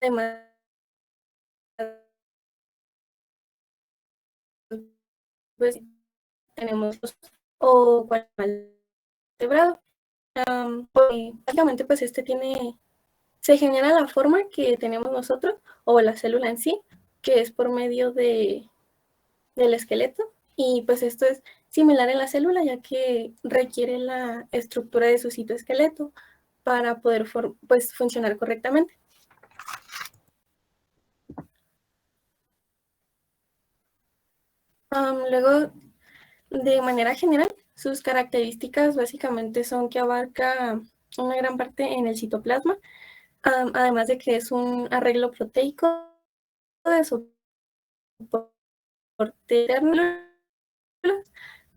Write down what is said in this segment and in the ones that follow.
Además, pues tenemos o cual vertebrado. Básicamente, pues se genera la forma que tenemos nosotros, o la célula en sí, que es por medio del esqueleto, y pues esto es similar en la célula, ya que requiere la estructura de su citoesqueleto para poder pues, funcionar correctamente. Luego, de manera general, sus características básicamente son que abarca una gran parte en el citoplasma, además de que es un arreglo proteico de soporte eterno,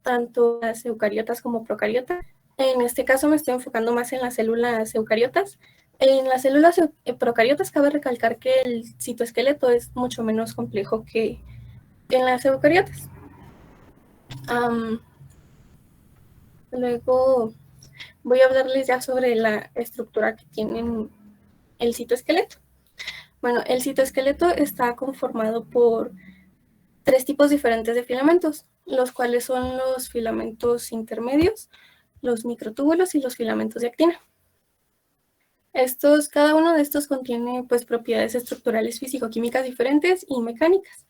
tanto las eucariotas como procariotas. En este caso me estoy enfocando más en las células eucariotas. En las células procariotas cabe recalcar que el citoesqueleto es mucho menos complejo que en las eucariotas. Luego voy a hablarles ya sobre la estructura que tienen el citoesqueleto. Bueno, el citoesqueleto está conformado por 3 tipos diferentes de filamentos, los cuales son los filamentos intermedios, los microtúbulos y los filamentos de actina. Cada uno de estos contiene pues propiedades estructurales físico-químicas diferentes y mecánicas.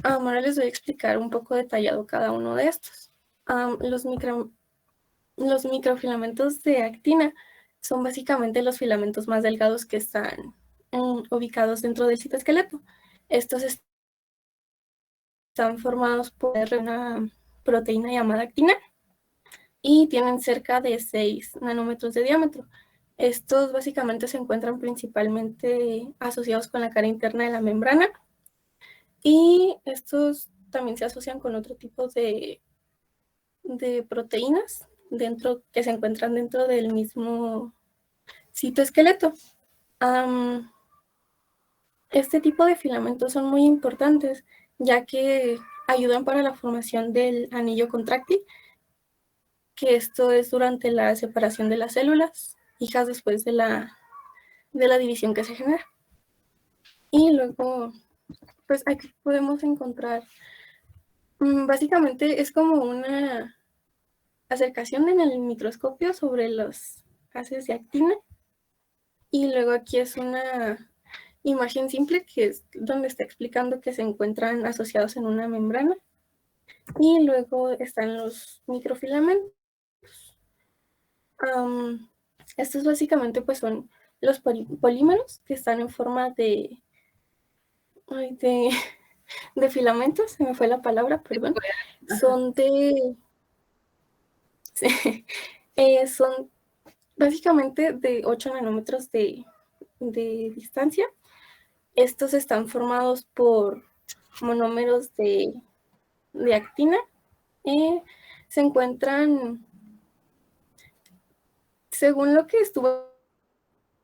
Ahora les voy a explicar un poco detallado cada uno de estos. Los microfilamentos de actina son básicamente los filamentos más delgados que están ubicados dentro del citoesqueleto. Estos están formados por una proteína llamada actina y tienen cerca de 6 nanómetros de diámetro. Estos básicamente se encuentran principalmente asociados con la cara interna de la membrana, y estos también se asocian con otro tipo de proteínas que se encuentran dentro del mismo citoesqueleto. Este tipo de filamentos son muy importantes, ya que ayudan para la formación del anillo contráctil, que esto es durante la separación de las células hijas después de la división que se genera. Y luego, pues aquí podemos encontrar, básicamente es como una acercación en el microscopio sobre los haces de actina, y luego aquí es una imagen simple que es donde está explicando que se encuentran asociados en una membrana, y luego están los microfilamentos. Estos básicamente pues son los polímeros que están en forma de, de filamentos, se me fue la palabra, perdón. Son son básicamente de 8 nanómetros de distancia. Estos están formados por monómeros de actina. Se encuentran, según lo que estuve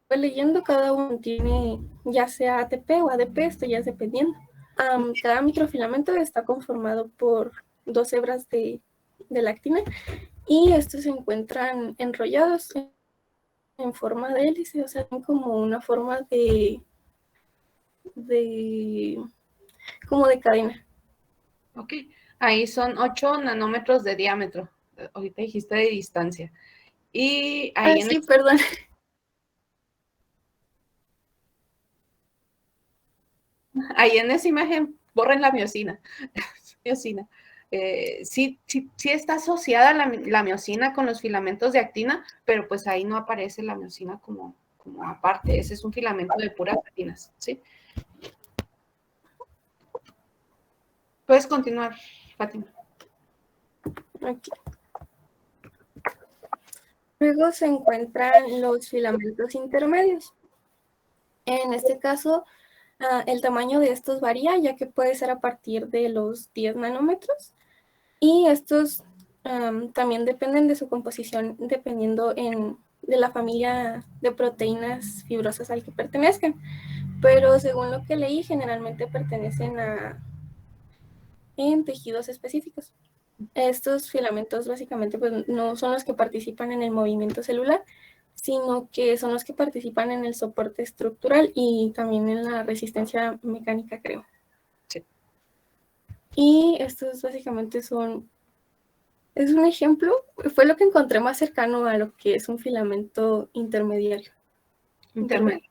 leyendo, cada uno tiene ya sea ATP o ADP, esto ya es dependiendo. Cada microfilamento está conformado por 2 hebras de la actina, y estos se encuentran enrollados en forma de hélice, o sea, como una forma de como de cadena. Ok, ahí son 8 nanómetros de diámetro. Ahorita dijiste de distancia. Y ahí sí, perdón. Ahí en esa imagen borren la miosina. Miosina. Sí está asociada la miosina con los filamentos de actina, pero pues ahí no aparece la miosina como aparte. Ese es un filamento de puras actinas, ¿sí? Puedes continuar, Fátima. Aquí. Luego se encuentran los filamentos intermedios. En este caso, el tamaño de estos varía, ya que puede ser a partir de los 10 nanómetros, y estos también dependen de su composición, dependiendo de la familia de proteínas fibrosas al que pertenezcan. Pero según lo que leí, generalmente pertenecen en tejidos específicos. Estos filamentos básicamente pues, no son los que participan en el movimiento celular, sino que son los que participan en el soporte estructural y también en la resistencia mecánica, creo. Sí. Y estos básicamente es un ejemplo, fue lo que encontré más cercano a lo que es un filamento intermediario. Intermedio.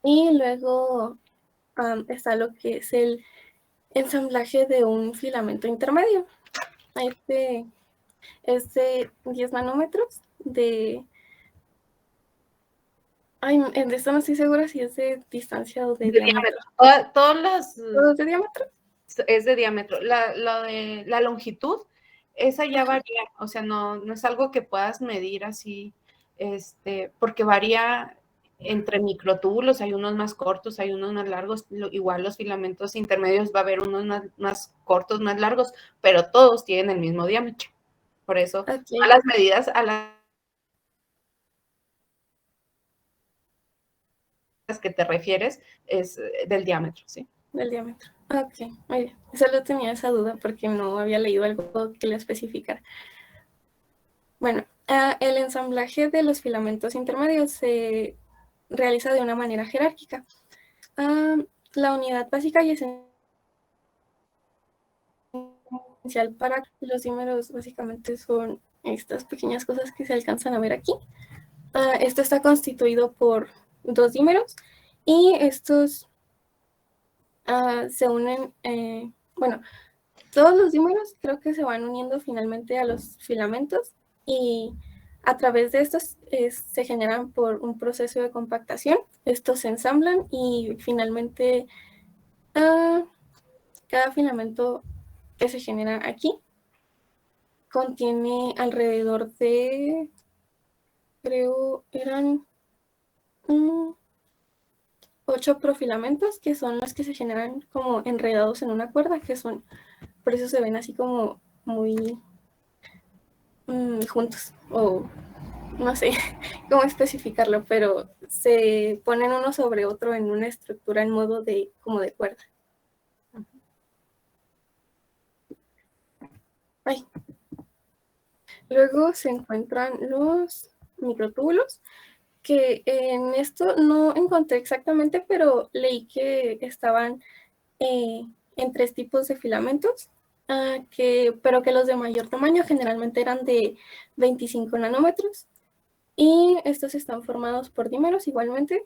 Y luego está lo que es el ensamblaje de un filamento intermedio. Este es de 10 nanómetros de esto no estoy segura si es de distancia o de diámetro. Todas las... ¿Todo es de diámetro? Es de diámetro. La longitud, esa ya varía, o sea, no es algo que puedas medir así, porque varía entre microtúbulos, hay unos más cortos, hay unos más largos, igual los filamentos intermedios va a haber unos más cortos, más largos, pero todos tienen el mismo diámetro. Por eso, Okay. a las medidas a las que te refieres es del diámetro, ¿sí? Del diámetro. Ok, muy bien. Solo tenía esa duda porque no había leído algo que lo especificara. Bueno, el ensamblaje de los filamentos intermedios se realiza de una manera jerárquica. La unidad básica y esencial para los dímeros básicamente son estas pequeñas cosas que se alcanzan a ver aquí. Esto está constituido por 2 dímeros y estos se unen, bueno, todos los dímeros creo que se van uniendo finalmente a los filamentos y a través de estos se generan por un proceso de compactación. Estos se ensamblan y finalmente cada filamento que se genera aquí contiene alrededor de, creo, eran 8 profilamentos, que son los que se generan como enredados en una cuerda, que son, por eso se ven así como muy juntos, o no sé cómo especificarlo, pero se ponen uno sobre otro en una estructura en modo de como de cuerda. Ay. Luego se encuentran los microtúbulos, que en esto no encontré exactamente, pero leí que estaban en 3 tipos de filamentos, pero que los de mayor tamaño generalmente eran de 25 nanómetros. Y estos están formados por dímeros igualmente,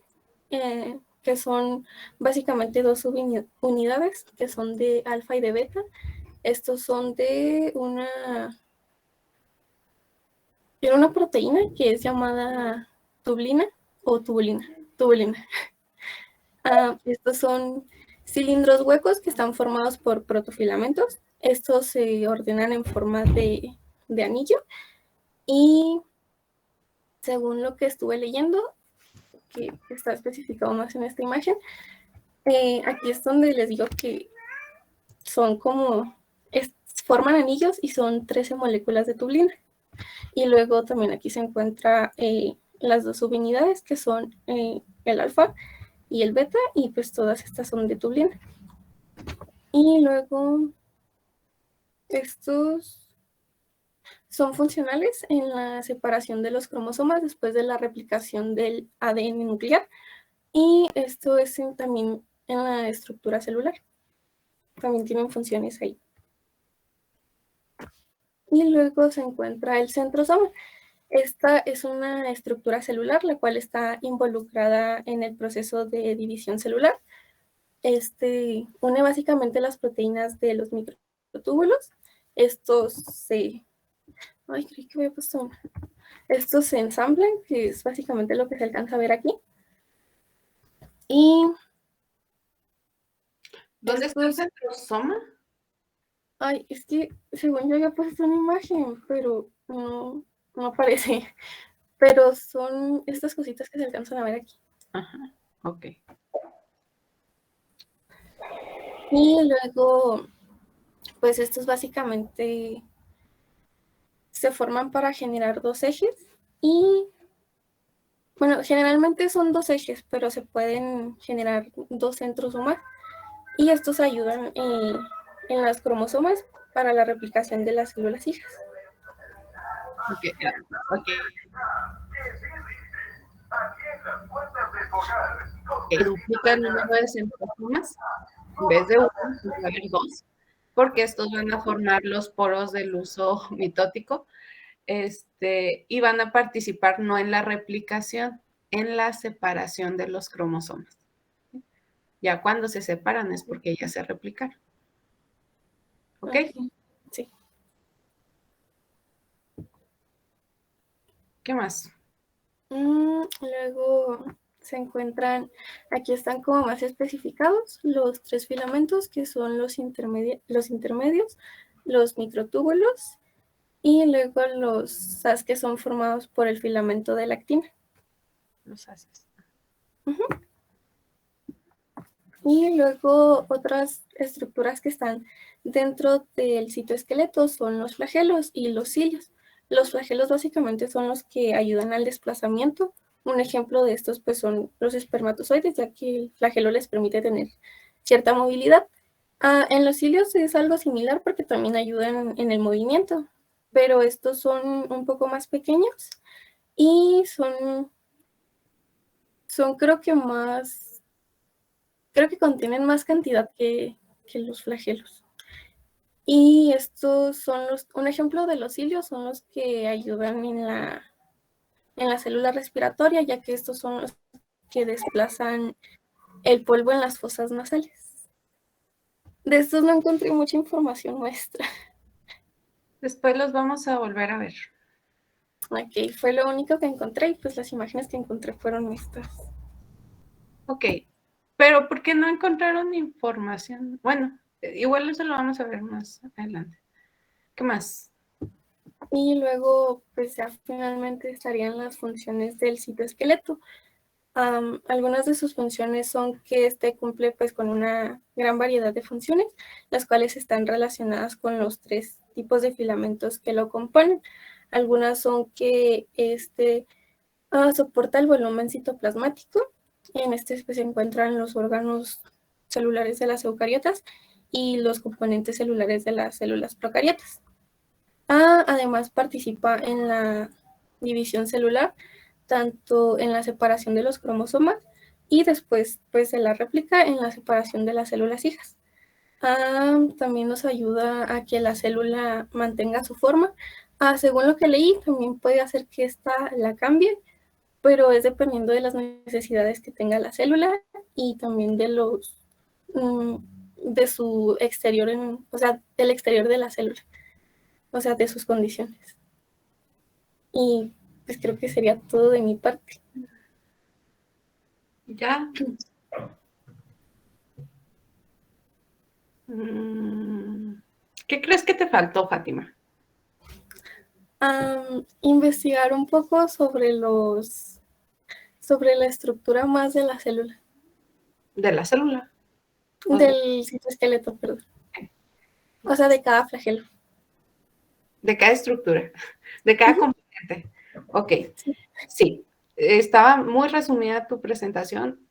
que son básicamente 2 subunidades, que son de alfa y de beta. Estos son de una proteína que es llamada tublina o tubulina. Estos son cilindros huecos que están formados por protofilamentos. Estos se ordenan en forma de anillo y según lo que estuve leyendo, que está especificado más en esta imagen, aquí es donde les digo que son como, forman anillos y son 13 moléculas de tublina. Y luego también aquí se encuentra las 2 subunidades que son el alfa y el beta, y pues todas estas son de tublina. Y luego estos son funcionales en la separación de los cromosomas después de la replicación del ADN nuclear, y esto es también en la estructura celular. También tienen funciones ahí. Y luego se encuentra el centrosoma. Esta es una estructura celular la cual está involucrada en el proceso de división celular. Une básicamente las proteínas de los microtúbulos. Creí que había puesto una. Estos se ensamblan, que es básicamente lo que se alcanza a ver aquí. Y ¿dónde está el centrosoma? es que según yo había puesto una imagen, pero no aparece. Pero son estas cositas que se alcanzan a ver aquí. Ajá, ok. Y luego, pues estos básicamente se forman para generar 2 ejes y, bueno, generalmente son 2 ejes, pero se pueden generar 2 centros o más, y estos ayudan en las cromosomas para la replicación de las células hijas. Okay, okay. Duplica el número de centrosomas. En vez de uno, pues va a haber dos, porque estos van a formar los poros del uso mitótico, y van a participar no en la replicación, en la separación de los cromosomas. Ya cuando se separan es porque ya se replicaron. ¿Ok? Sí. ¿Qué más? Luego se encuentran, aquí están como más especificados los 3 filamentos que son los intermedios, los microtúbulos y luego los SAS que son formados por el filamento de la actina. Los haces. Y luego otras estructuras que están dentro del citoesqueleto son los flagelos y los cilios. Los flagelos básicamente son los que ayudan al desplazamiento. Un ejemplo de estos pues son los espermatozoides, ya que el flagelo les permite tener cierta movilidad. En los cilios es algo similar porque también ayudan en el movimiento, pero estos son un poco más pequeños y son creo que contienen más cantidad que los flagelos. Y estos son un ejemplo de los cilios son los que ayudan en la célula respiratoria, ya que estos son los que desplazan el polvo en las fosas nasales. De estos no encontré mucha información nuestra. Después los vamos a volver a ver. Ok, fue lo único que encontré y pues las imágenes que encontré fueron estas. Ok, pero ¿por qué no encontraron información? Bueno, igual eso lo vamos a ver más adelante. ¿Qué más? Y luego, pues ya finalmente estarían las funciones del citoesqueleto. Algunas de sus funciones son que este cumple pues con una gran variedad de funciones, las cuales están relacionadas con los 3 tipos de filamentos que lo componen. Algunas son que soporta el volumen citoplasmático. En este pues, se encuentran los órganos celulares de las eucariotas y los componentes celulares de las células procariotas. Además participa en la división celular, tanto en la separación de los cromosomas y después pues de la réplica en la separación de las células hijas. También nos ayuda a que la célula mantenga su forma. Según lo que leí, también puede hacer que esta la cambie, pero es dependiendo de las necesidades que tenga la célula y también de de su exterior, o sea, del exterior de la célula, o sea, de sus condiciones. Y pues creo que sería todo de mi parte. ¿Ya? ¿Qué crees que te faltó, Fátima? Investigar un poco sobre la estructura más de la célula, ¿De la célula? del citoesqueleto, perdón. O sea, de cada flagelo. De cada estructura, de cada componente. Ok, Sí. sí. Estaba muy resumida tu presentación.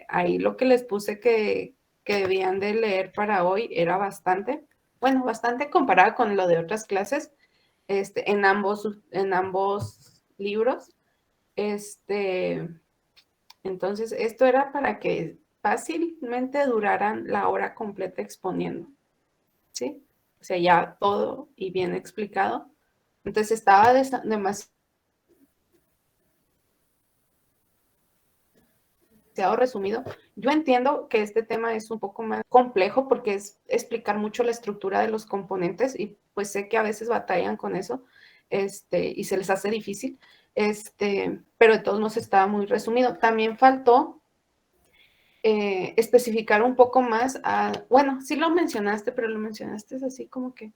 Ahí lo que les puse que debían de leer para hoy era bastante, bueno, bastante comparado con lo de otras clases, en ambos libros. Entonces, esto era para que fácilmente duraran la hora completa exponiendo, ¿sí? O sea, ya todo y bien explicado. Entonces, estaba demasiado resumido. Yo entiendo que este tema es un poco más complejo porque es explicar mucho la estructura de los componentes y pues sé que a veces batallan con eso, y se les hace difícil, pero de todos modos estaba muy resumido. También faltó especificar un poco más, bueno, sí lo mencionaste, pero lo mencionaste así como que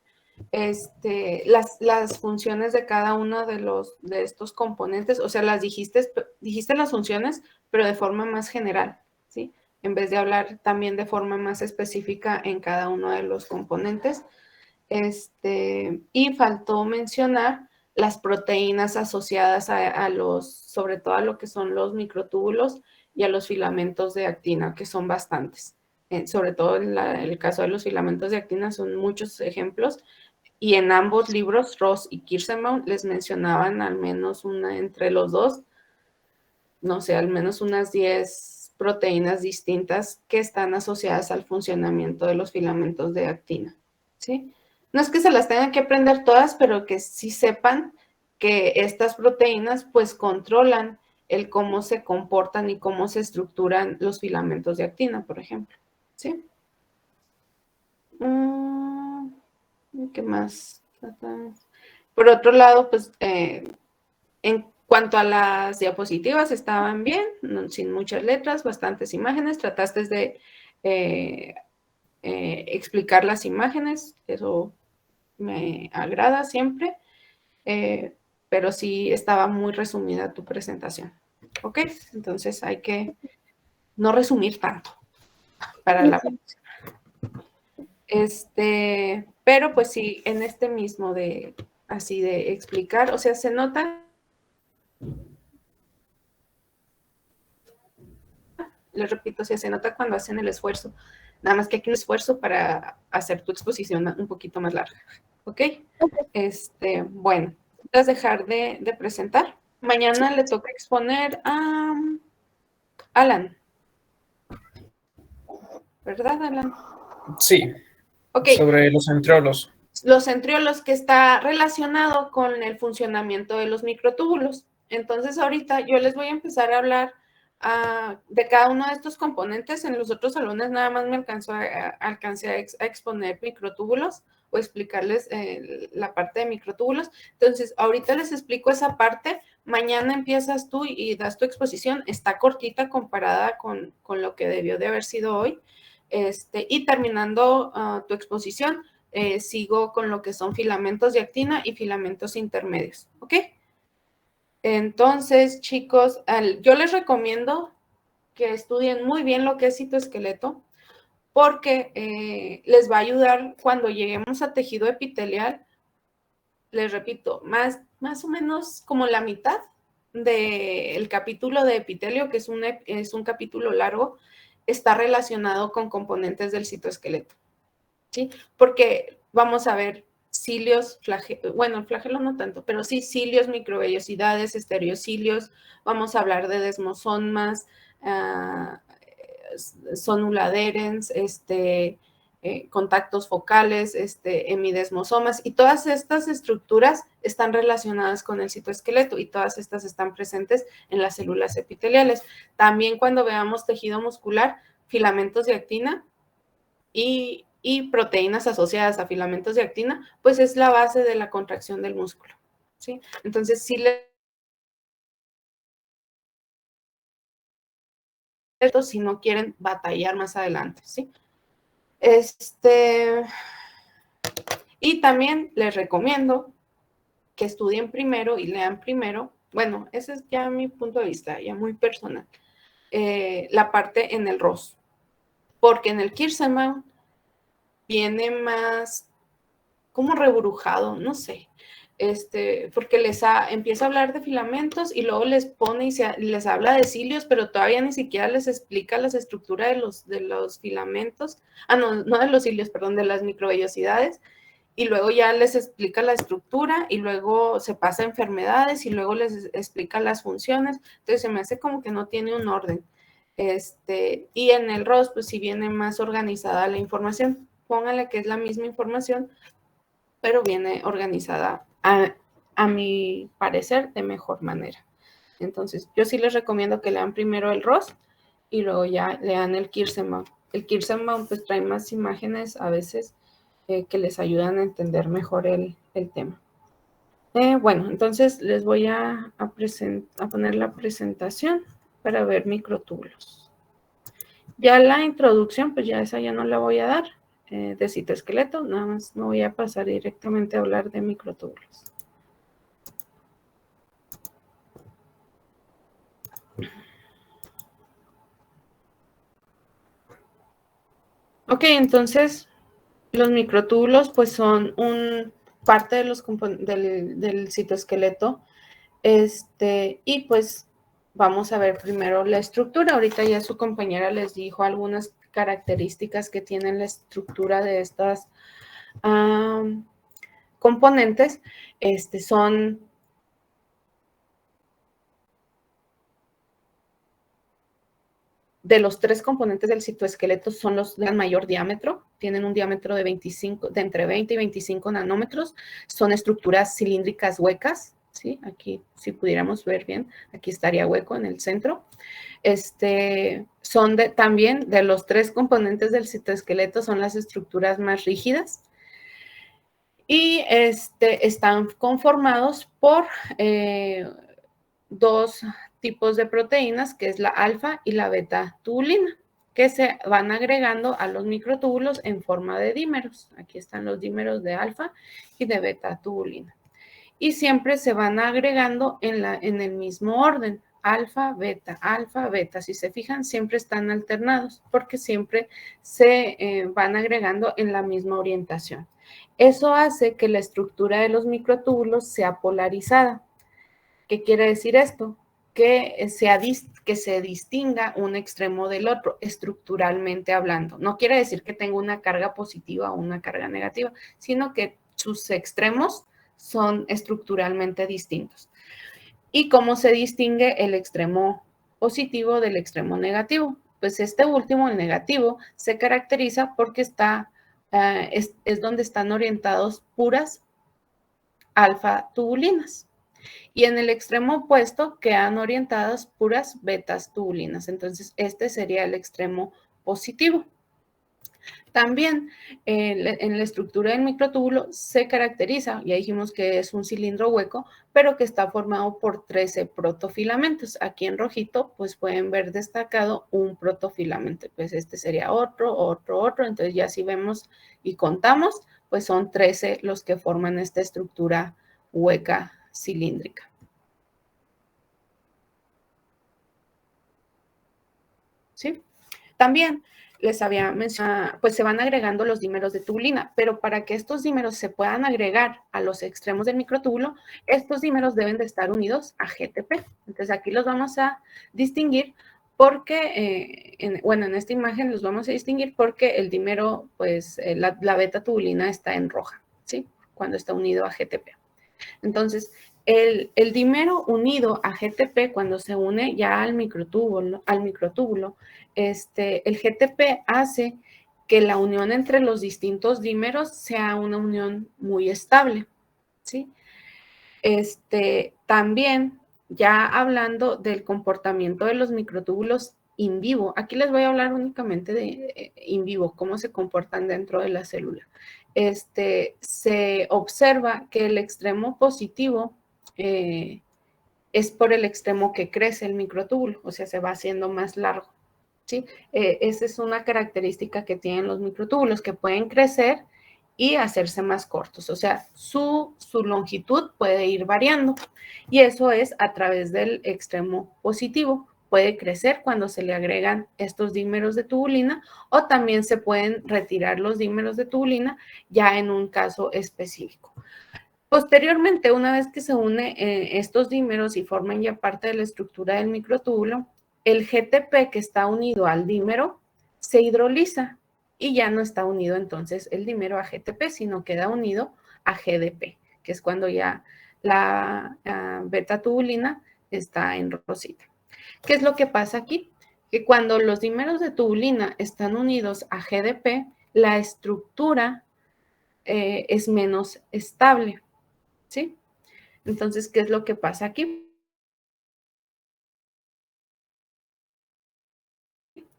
las funciones de cada uno de estos componentes, o sea, dijiste las funciones, pero de forma más general, ¿sí? En vez de hablar también de forma más específica en cada uno de los componentes. Y faltó mencionar las proteínas asociadas sobre todo a lo que son los microtúbulos y a los filamentos de actina, que son bastantes. Sobre todo en el caso de los filamentos de actina son muchos ejemplos. y en ambos libros, Ross y Kirschenbaum, les mencionaban al menos entre los dos, no sé, al menos unas 10 proteínas distintas que están asociadas al funcionamiento de los filamentos de actina, ¿sí? No es que se las tengan que aprender todas, pero que sí sepan que estas proteínas pues controlan el cómo se comportan y cómo se estructuran los filamentos de actina, por ejemplo, ¿sí? ¿Qué más? Por otro lado, pues en cuanto a las diapositivas, estaban bien, sin muchas letras, bastantes imágenes. Trataste de explicar las imágenes, eso me agrada siempre, pero sí estaba muy resumida tu presentación. ¿Ok? Entonces hay que no resumir tanto para la próxima. Pero pues sí, en este mismo de así de explicar, o sea, se nota, les repito, o sea, se nota cuando hacen el esfuerzo, nada más que hay un esfuerzo para hacer tu exposición un poquito más larga, ¿ok? Bueno, vas a dejar de presentar. Mañana le toca exponer a Alan, ¿verdad, Alan? Sí, ok. Sobre los centriolos. Los centriolos, que está relacionado con el funcionamiento de los microtúbulos. Entonces ahorita yo les voy a empezar a hablar de cada uno de estos componentes. En los otros salones nada más me alcancé a exponer microtúbulos o explicarles la parte de microtúbulos. Entonces ahorita les explico esa parte. Mañana empiezas tú y das tu exposición. Está cortita comparada con lo que debió de haber sido hoy. Y terminando tu exposición, sigo con lo que son filamentos de actina y filamentos intermedios, ¿ok? Entonces, chicos, yo les recomiendo que estudien muy bien lo que es citoesqueleto, porque les va a ayudar cuando lleguemos a tejido epitelial. Les repito, más o menos como la mitad del capítulo de epitelio, que es un capítulo largo, está relacionado con componentes del citoesqueleto, ¿sí? Porque vamos a ver cilios, bueno, el flagelo no tanto, pero sí cilios, microvellosidades, estereocilios, vamos a hablar de desmosomas, sonuladerens, contactos focales, hemidesmosomas, y todas estas estructuras están relacionadas con el citoesqueleto y todas estas están presentes en las células epiteliales. También cuando veamos tejido muscular, filamentos de actina y proteínas asociadas a filamentos de actina, pues es la base de la contracción del músculo, ¿sí? Entonces, sí si no quieren batallar más adelante, ¿sí? Y también les recomiendo que estudien primero y lean primero, bueno, ese es ya mi punto de vista, ya muy personal, la parte en el ROS, porque en el Kirschenbaum viene más como reburujado, no sé, porque empieza a hablar de filamentos y luego les pone y les habla de cilios, pero todavía ni siquiera les explica las estructuras de los filamentos, no de los cilios, perdón, de las microvellosidades, y luego ya les explica la estructura y luego se pasa a enfermedades y luego les explica las funciones. Entonces se me hace como que no tiene un orden. Y en el ROS, pues sí viene más organizada la información. Póngale que es la misma información, pero viene organizada, a mi parecer, de mejor manera. Entonces, yo sí les recomiendo que lean primero el ROS y luego ya lean el Kirschenbaum. El Kirschenbaum pues trae más imágenes a veces que les ayudan a entender mejor el tema. Bueno, entonces les voy a poner la presentación para ver microtúbulos. Ya la introducción, pues ya esa ya no la voy a dar, de citoesqueleto, nada más me voy a pasar directamente a hablar de microtúbulos. Ok, entonces los microtúbulos pues son parte de del citoesqueleto, y pues vamos a ver primero la estructura. Ahorita ya su compañera les dijo algunas características que tienen la estructura de estas componentes son de los 3 componentes del citoesqueleto son los de mayor diámetro, tienen un diámetro de entre 20 y 25 nanómetros, son estructuras cilíndricas huecas, ¿sí? Aquí, si pudiéramos ver bien, aquí estaría hueco en el centro. Son también de los 3 componentes del citoesqueleto, son las estructuras más rígidas. Y están conformados por 2 tipos de proteínas, que es la alfa y la beta tubulina, que se van agregando a los microtúbulos en forma de dímeros. Aquí están los dímeros de alfa y de beta tubulina. Y siempre se van agregando en el mismo orden, alfa, beta, alfa, beta. Si se fijan, siempre están alternados porque siempre se van agregando en la misma orientación. Eso hace que la estructura de los microtúbulos sea polarizada. ¿Qué quiere decir esto? Que se distinga un extremo del otro, estructuralmente hablando. No quiere decir que tenga una carga positiva o una carga negativa, sino que sus extremos son estructuralmente distintos. ¿Y cómo se distingue el extremo positivo del extremo negativo? Pues este último, el negativo, se caracteriza porque es donde están orientados puras alfa tubulinas. Y en el extremo opuesto quedan orientadas puras betas tubulinas. Entonces, este sería el extremo positivo. También en la estructura del microtúbulo se caracteriza, ya dijimos que es un cilindro hueco, pero que está formado por 13 protofilamentos. Aquí en rojito, pues pueden ver destacado un protofilamento. Pues este sería otro. Entonces ya si vemos y contamos, pues son 13 los que forman esta estructura hueca cilíndrica. ¿Sí? También les había mencionado, pues se van agregando los dímeros de tubulina, pero para que estos dímeros se puedan agregar a los extremos del microtúbulo, estos dímeros deben de estar unidos a GTP. Entonces aquí los vamos a distinguir porque, en esta imagen los vamos a distinguir porque el dímero, pues la beta tubulina está en roja, ¿sí? Cuando está unido a GTP. Entonces, el dímero unido a GTP, cuando se une ya al microtúbulo, el GTP hace que la unión entre los distintos dímeros sea una unión muy estable, ¿sí? También, ya hablando del comportamiento de los microtúbulos in vivo, aquí les voy a hablar únicamente de in vivo, cómo se comportan dentro de la célula. Se observa que el extremo positivo es por el extremo que crece el microtúbulo, o sea, se va haciendo más largo, ¿sí? Esa es una característica que tienen los microtúbulos, que pueden crecer y hacerse más cortos, o sea, su longitud puede ir variando, y eso es a través del extremo positivo. Puede crecer cuando se le agregan estos dímeros de tubulina, o también se pueden retirar los dímeros de tubulina ya en un caso específico. Posteriormente, una vez que se unen estos dímeros y forman ya parte de la estructura del microtúbulo, el GTP que está unido al dímero se hidroliza y ya no está unido entonces el dímero a GTP, sino queda unido a GDP, que es cuando ya la beta tubulina está en rosita. ¿Qué es lo que pasa aquí? Que cuando los dímeros de tubulina están unidos a GDP, la estructura es menos estable, ¿sí? Entonces, ¿qué es lo que pasa aquí?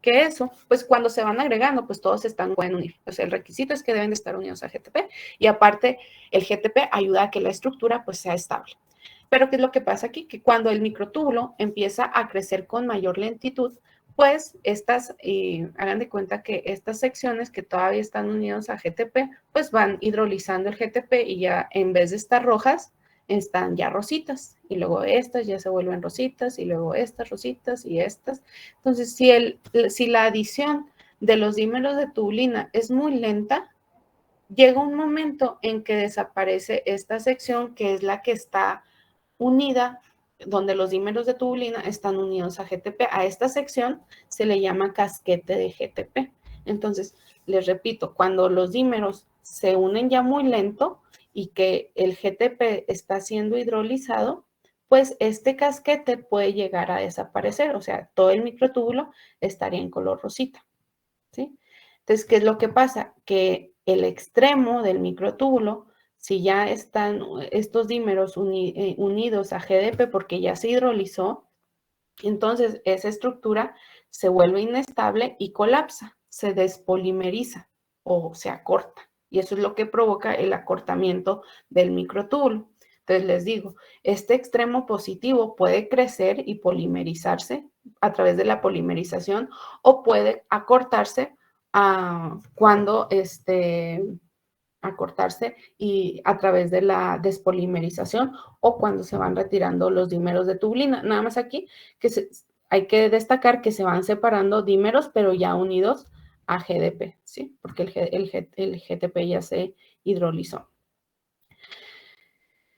Que eso, pues cuando se van agregando, pues todos pueden unir. O sea, el requisito es que deben de estar unidos a GTP y aparte el GTP ayuda a que la estructura pues sea estable. Pero ¿qué es lo que pasa aquí? Que cuando el microtúbulo empieza a crecer con mayor lentitud, pues hagan de cuenta que estas secciones que todavía están unidas a GTP, pues van hidrolizando el GTP y ya en vez de estar rojas, están ya rositas. Y luego estas ya se vuelven rositas y luego estas rositas y estas. Entonces, si la adición de los dímeros de tubulina es muy lenta, llega un momento en que desaparece esta sección que es la que está unida, donde los dímeros de tubulina están unidos a GTP. A esta sección se le llama casquete de GTP. Entonces, les repito, cuando los dímeros se unen ya muy lento y que el GTP está siendo hidrolizado, pues este casquete puede llegar a desaparecer, o sea, todo el microtúbulo estaría en color rosita, ¿sí? Entonces, ¿qué es lo que pasa? Que el extremo del microtúbulo, si ya están estos dímeros unidos a GDP porque ya se hidrolizó, entonces esa estructura se vuelve inestable y colapsa, se despolimeriza o se acorta. Y eso es lo que provoca el acortamiento del microtúbulo. Entonces les digo, este extremo positivo puede crecer y polimerizarse a través de la polimerización o puede acortarse cuando acortarse y a través de la despolimerización o cuando se van retirando los dímeros de tubulina. Nada más aquí que hay que destacar que se van separando dímeros, pero ya unidos a GDP, ¿sí? Porque el GTP ya se hidrolizó.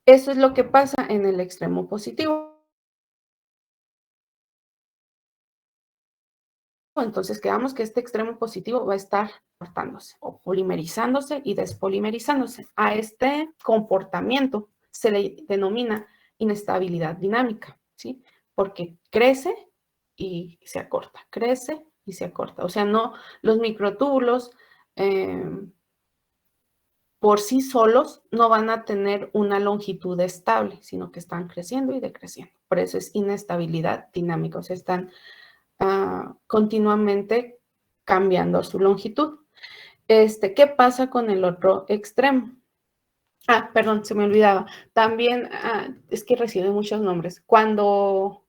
Eso es lo que pasa en el extremo positivo. Entonces quedamos que este extremo positivo va a estar cortándose o polimerizándose y despolimerizándose. A este comportamiento se le denomina inestabilidad dinámica, ¿sí? Porque crece y se acorta, crece y se acorta. O sea, no, los microtúbulos por sí solos no van a tener una longitud estable, sino que están creciendo y decreciendo. Por eso es inestabilidad dinámica, o sea, están continuamente cambiando su longitud. ¿Qué pasa con el otro extremo? Perdón, se me olvidaba. También, es que recibe muchos nombres. Cuando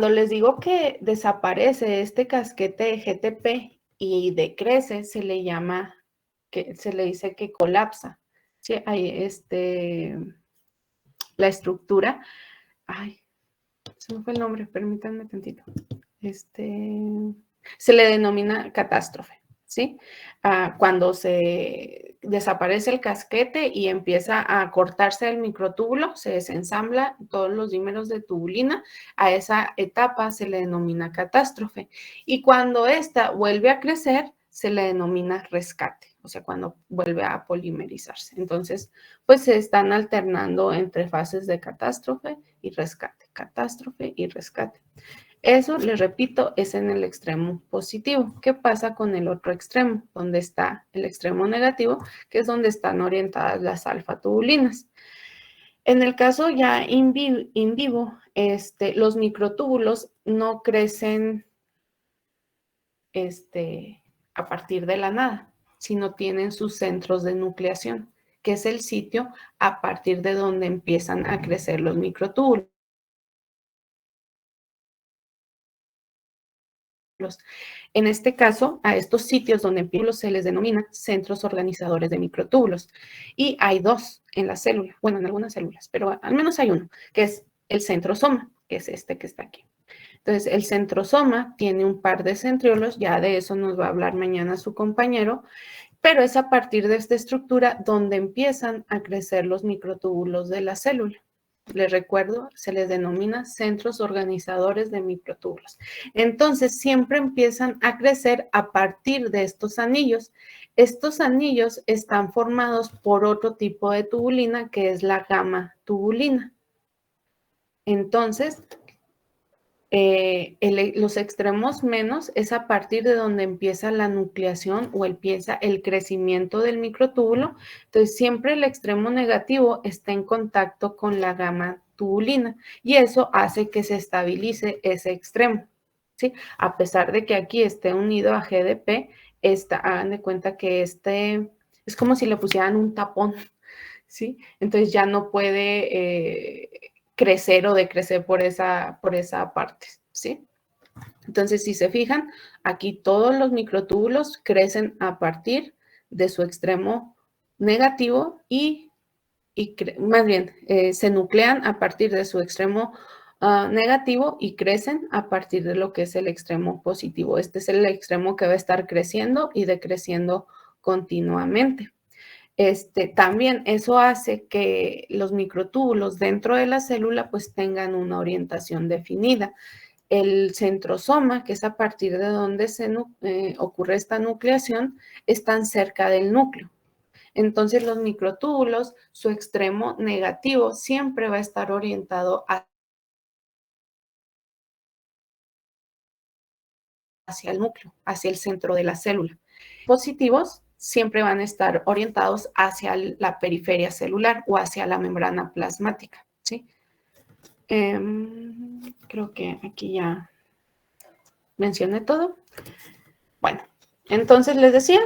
les digo que desaparece este casquete de GTP y decrece, se le dice que colapsa. ¿Sí? Hay la estructura. Ay, se me fue el nombre, permítanme tantito. Se le denomina catástrofe, ¿sí? Cuando se desaparece el casquete y empieza a cortarse el microtúbulo, se desensambla todos los dímeros de tubulina, a esa etapa se le denomina catástrofe. Y cuando esta vuelve a crecer, se le denomina rescate, o sea, cuando vuelve a polimerizarse. Entonces, pues se están alternando entre fases de catástrofe y rescate, catástrofe y rescate. Eso, les repito, es en el extremo positivo. ¿Qué pasa con el otro extremo? Donde está el extremo negativo, que es donde están orientadas las alfa-tubulinas. En el caso ya in vivo, los microtúbulos no crecen a partir de la nada, sino tienen sus centros de nucleación, que es el sitio a partir de donde empiezan a crecer los microtúbulos. En este caso, a estos sitios donde empiezan se les denomina centros organizadores de microtúbulos. Y hay dos en la célula, bueno, en algunas células, pero al menos hay uno, que es el centrosoma, que es este que está aquí. Entonces, el centrosoma tiene un par de centriolos, ya de eso nos va a hablar mañana su compañero, pero es a partir de esta estructura donde empiezan a crecer los microtúbulos de la célula. Les recuerdo, se les denomina centros organizadores de microtúbulos. Entonces, siempre empiezan a crecer a partir de estos anillos. Estos anillos están formados por otro tipo de tubulina, que es la gamma tubulina. Entonces, los extremos menos es a partir de donde empieza la nucleación o empieza el crecimiento del microtúbulo. Entonces, siempre el extremo negativo está en contacto con la gamma tubulina y eso hace que se estabilice ese extremo, ¿sí? A pesar de que aquí esté unido a GDP, hagan de cuenta que es como si le pusieran un tapón, ¿sí? Entonces ya no puede crecer o decrecer por esa parte, ¿sí? Entonces, si se fijan, aquí todos los microtúbulos crecen a partir de su extremo negativo y más bien, se nuclean a partir de su extremo negativo y crecen a partir de lo que es el extremo positivo. Este es el extremo que va a estar creciendo y decreciendo continuamente. También eso hace que los microtúbulos dentro de la célula pues tengan una orientación definida. El centrosoma, que es a partir de donde ocurre esta nucleación, están cerca del núcleo. Entonces los microtúbulos, su extremo negativo siempre va a estar orientado hacia el núcleo, hacia el centro de la célula. Positivos siempre van a estar orientados hacia la periferia celular o hacia la membrana plasmática, ¿sí? Creo que aquí ya mencioné todo. Bueno, entonces les decía,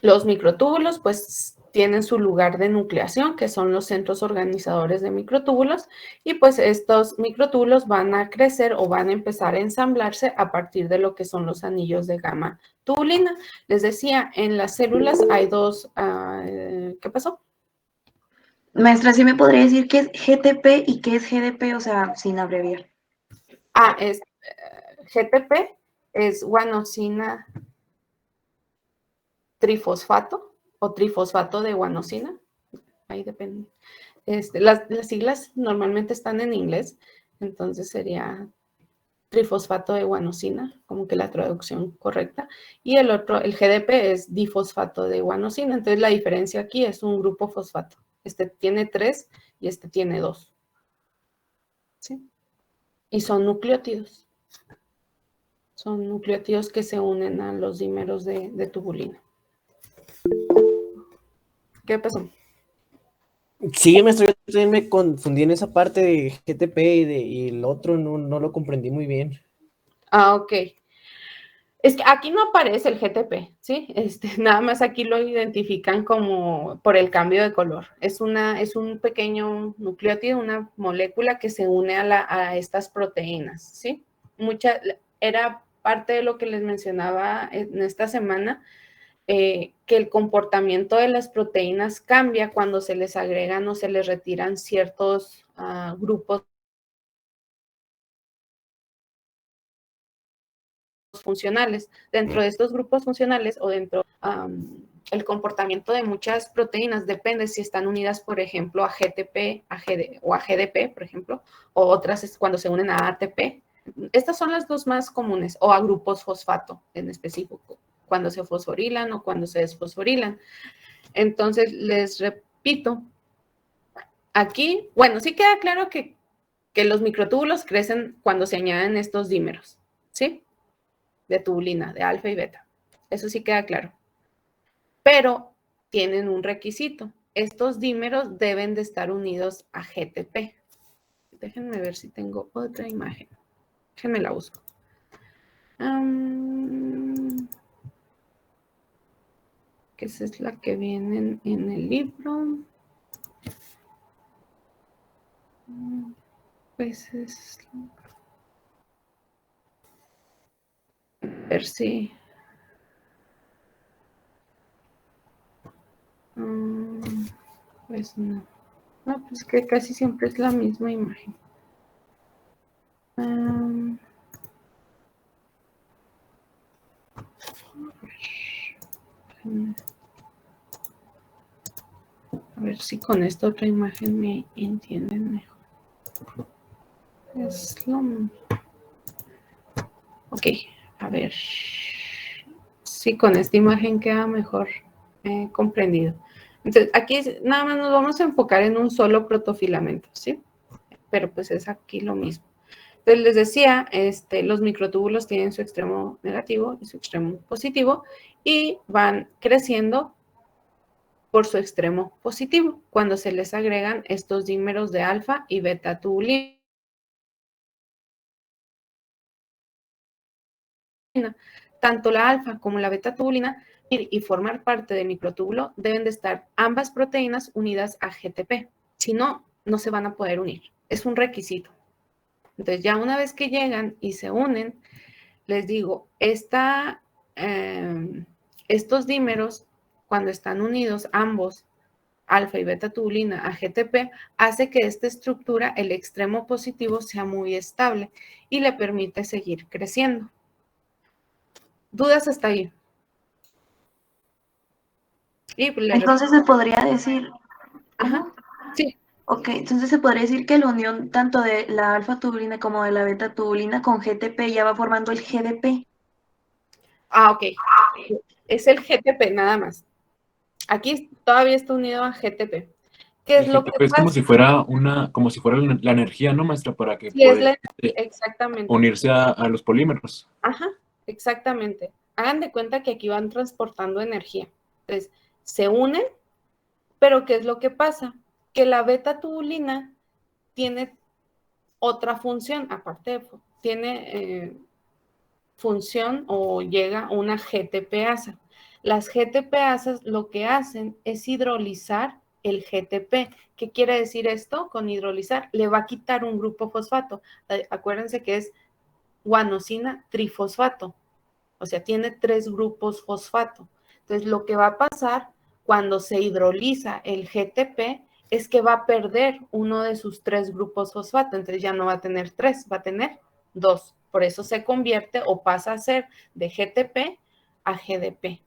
los microtúbulos pues tienen su lugar de nucleación, que son los centros organizadores de microtúbulos, y pues estos microtúbulos van a crecer o van a empezar a ensamblarse a partir de lo que son los anillos de gamma tubulina. Les decía, en las células hay dos, ¿qué pasó? Maestra, ¿sí me podría decir qué es GTP y qué es GDP? O sea, sin abreviar. GTP es guanosina trifosfato o trifosfato de guanosina. Ahí depende. Las siglas normalmente están en inglés, entonces sería trifosfato de guanosina, como que la traducción correcta. Y el otro, el GDP, es difosfato de guanosina. Entonces la diferencia aquí es un grupo fosfato. Este tiene 3 y este tiene 2. ¿Sí? Y son nucleótidos. Son nucleótidos que se unen a los dímeros de tubulina. ¿Qué pasó? Sí, maestro, yo también me confundí en esa parte de GTP y el otro no lo comprendí muy bien. Ok. Es que aquí no aparece el GTP, ¿sí? Nada más aquí lo identifican como por el cambio de color. Es un pequeño nucleótido, una molécula que se une a estas proteínas, ¿sí? Era parte de lo que les mencionaba en esta semana, que el comportamiento de las proteínas cambia cuando se les agregan o se les retiran ciertos grupos funcionales. Dentro de estos grupos funcionales o dentro el comportamiento de muchas proteínas depende si están unidas, por ejemplo, a GTP o a GDP, por ejemplo, o otras es cuando se unen a ATP. Estas son las dos más comunes, o a grupos fosfato en específico, cuando se fosforilan o cuando se desfosforilan. Entonces, les repito, aquí, bueno, sí queda claro que los microtúbulos crecen cuando se añaden estos dímeros, ¿sí? De tubulina, de alfa y beta. Eso sí queda claro. Pero tienen un requisito. Estos dímeros deben de estar unidos a GTP. Déjenme ver si tengo otra imagen. Déjenme la busco. Que esa es la que viene en el libro. Pues es... A ver si... pues no. No, pues que casi siempre es la misma imagen. A ver si con esta otra imagen me entienden mejor. Es lo... Ok, a ver. Sí, con esta imagen queda mejor comprendido. Entonces, aquí nada más nos vamos a enfocar en un solo protofilamento, ¿sí? Pero pues es aquí lo mismo. Entonces, les decía, los microtúbulos tienen su extremo negativo y su extremo positivo y van creciendo por su extremo positivo cuando se les agregan estos dímeros de alfa y beta tubulina. Tanto la alfa como la beta tubulina y formar parte del microtúbulo deben de estar ambas proteínas unidas a GTP. Si no, no se van a poder unir. Es un requisito. Entonces, ya una vez que llegan y se unen, les digo, estos dímeros, cuando están unidos ambos, alfa y beta tubulina a GTP, hace que esta estructura, el extremo positivo, sea muy estable y le permite seguir creciendo. ¿Dudas hasta ahí? Entonces se podría decir... Ajá, sí. Ok, entonces se podría decir que la unión tanto de la alfa tubulina como de la beta tubulina con GTP ya va formando el GDP. Ok. Es el GTP nada más. Aquí todavía está unido a GTP. ¿Qué es El lo que GTP es pasa? como si fuera la energía, ¿no, maestra? Para que Sí, es pueda exactamente. unirse a los polímeros. Ajá, exactamente. Hagan de cuenta que aquí van transportando energía. Entonces, se unen, pero ¿qué es lo que pasa? Que la beta-tubulina tiene otra función, aparte tiene función o llega una GTPasa. Las GTPasas lo que hacen es hidrolizar el GTP. ¿Qué quiere decir esto con hidrolizar? Le va a quitar un grupo fosfato. Acuérdense que es guanosina trifosfato. O sea, tiene 3 grupos fosfato. Entonces, lo que va a pasar cuando se hidroliza el GTP es que va a perder uno de sus 3 grupos fosfato. Entonces, ya no va a tener 3, va a tener 2. Por eso se convierte o pasa a ser de GTP a GDP.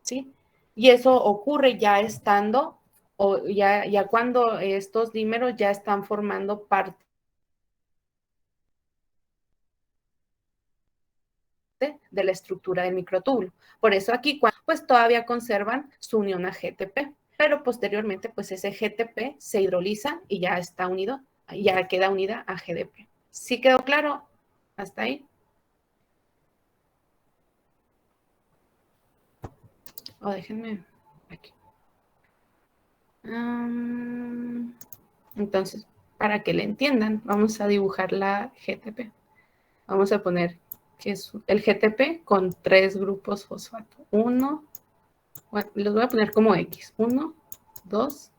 ¿Sí? Y eso ocurre ya estando, o ya cuando estos dímeros ya están formando parte de la estructura del microtúbulo. Por eso aquí pues todavía conservan su unión a GTP, pero posteriormente pues ese GTP se hidroliza y ya está unido, ya queda unida a GDP. ¿Sí quedó claro hasta ahí? O déjenme aquí. Entonces, para que le entiendan, vamos a dibujar la GTP. Vamos a poner que es el GTP con 3 grupos fosfato. 1, bueno, los voy a poner como X. 1, 2,